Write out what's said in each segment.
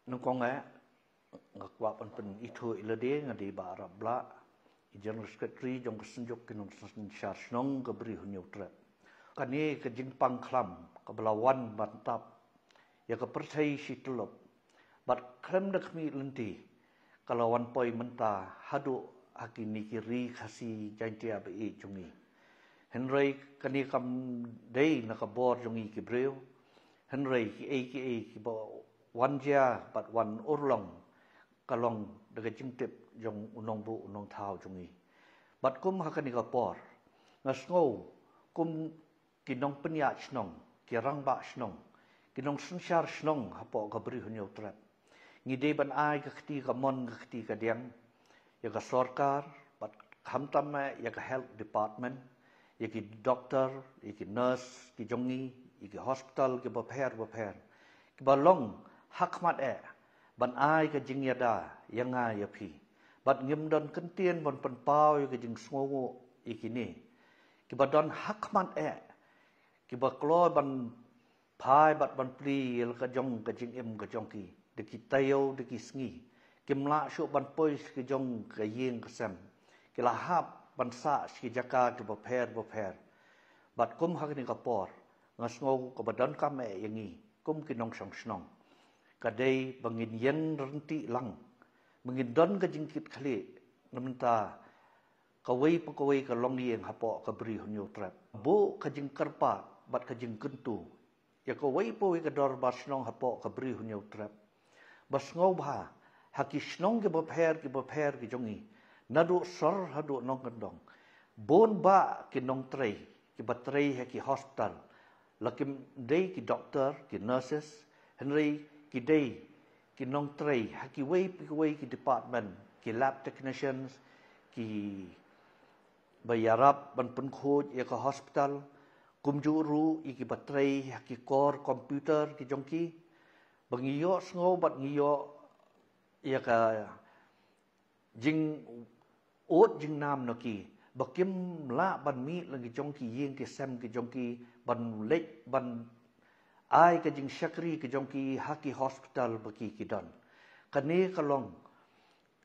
nungkonga ngakwa pen itu ilade ngadi ba arabla general secretary jong kesenjuk kinong syar snong gebri hunyutra kani ke jingpang klam ke belawan bantap ya ke percaya situlop bat klam dakmi lenti kalau wan poi menta hadu akini kiri khasi jantia be jungi henry kani kam dei nakabor jungi kibreu henry ki bo wanjia bat wan urlong kalong daga jingtip jong unong bu unong thau jungi bat kum hakani ka por ngasngo kum kinong penya snong kirang ba snong kinong sunsyar snong hapo ka bri hunyo trap ngide ban ai ka khti ka mon ka khti ka diang ya ka sarkar bat khamtam ya ka health department ya ki doctor ya ki nurse ki jongi ya ki hospital ki bapher ki balong hakmat ban ai ka jingyada yanga ya phi bat ngimdon kentien bon penpau ya ka jing sngongo ikini ki badon hakmat ki baklo ban phai bat ban pli el ka jong ka jing em ka jong ki de ki tayo de ki sngi ki mla shu ban poi ki jong ka yeng ka sam ki la hap ban sa ki jaka ki bapher bat kum hakni ka por ngasngo ka badon ka me yangi kum ki nong song snong kadai bangin yen renti lang bangin don ka jingkit khali namta kawai pakawai ka long yeng hapo ka bri hunyo trap bu ka jing karpa bat ka jing kuntu ya kawai pawi ka dor basnong hapo ka bri hunyo trap bas ngau bha haki snong ke bapher ki jongi nadu sor hadu nong kendong bon ba ki nong trei ki batrei ha ki hospital lakim dei ki doctor ki nurses henry ki day ki nong trei haki way ki department ki lab technicians ki bayarap ban pen khoj ya ka hospital kumjuru iki batrei haki core computer ki jongki bangiyo sngo bat ngiyo ya ka jing ot jing nam no ki bakim la ban mi lagi jongki yeng ki sem ki jongki ban lek ban ai ka jing syakri ke jongki haki hospital baki kidon kani kalong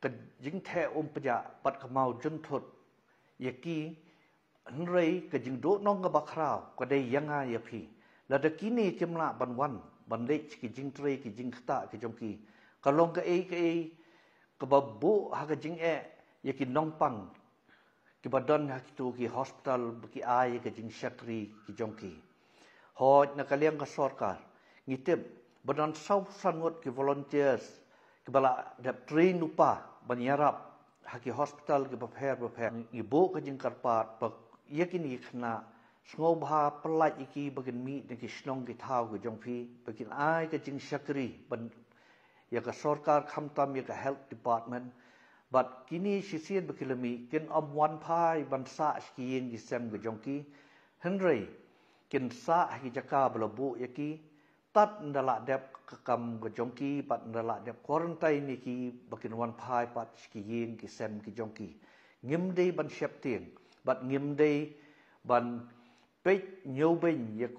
ka jing the peja pat kamau junthut yaki nrei ka jing do nong ka bakrao ka dei yanga yapi la da kini kimla ban lek ki jing trei ki jing khta ki jongki kalong ka ei ka babu ha ka jing yaki nongpang ki badon haki tu ki hospital baki ai ka jing syakri ki jongki hoj na kaliang ka sarkar ngitip badan sau sangot ki volunteers ki bala dap train upa banyarap haki hospital ki bapher ibu ka jing karpat pak yakin ikhna sngo bha pelai iki bagin mi de ki snong ki thau ki jongphi bagin ai ka jing syakri ban ya ka sarkar khamtam ya ka health department but kini sisien bakilami kin om wan phai ban sa ki yeng ki sem ki jongki henry kin sa hi jaka belabu yaki tat ndala dep kakam gejongki pat ndala dep quarantine ni ki bakin wan phai pat ki yin ki sem ki jongki ngim dei ban shep tieng bat ngim dei ban pek nyoben yak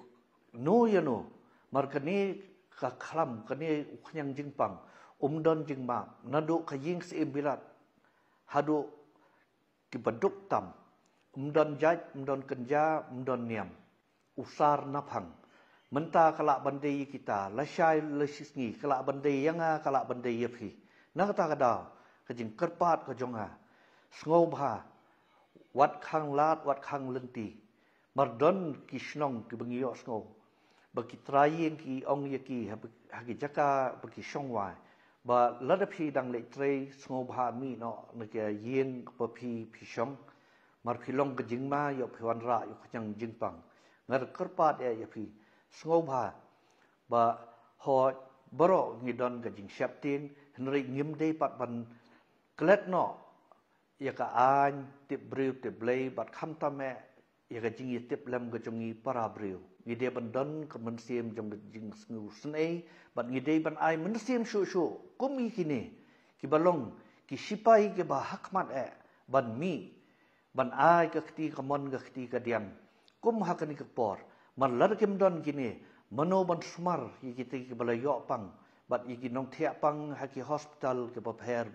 no yano markani ka khram kani ukhyang jingpang umdon jingma nadu ka ying se birat hadu ki baduk tam umdon jaj umdon kenja umdon niam usar napang menta kalak bandai kita lasai lesisni kalak bandai yanga kalak bandai yapi na kata kada kajing kerpat ka jonga sngo bha wat khang lat wat khang lenti mardon ki snong ki bangio sngo baki trayeng ki ong yaki hagi jaka baki shongwai ba ladapi dang le trei sngo bha mi no nge yeng papi pishong mar philong kajing ma yo phwan ra yo khang jingpang ngar kerpat yapi sngo bha ba ho baro ngidon ka jing syaptin henry ngim dei pat ban klet no ya ka an tip briu tip blei bat kham tame ya ka jing tip lam ka jongi para briu ngide ban don ka man sim jong jing sngu snei bat ngide ban ai man sim shu kumi kini ki balong ki sipai ke ba hakmat ban mi ban ai ka khti ka mon ka khti ka diam kum hakani ka por man lar kim don kini mano ban smar ki kita ki bala yo pang bat iki nong thea pang haki hospital ke prepare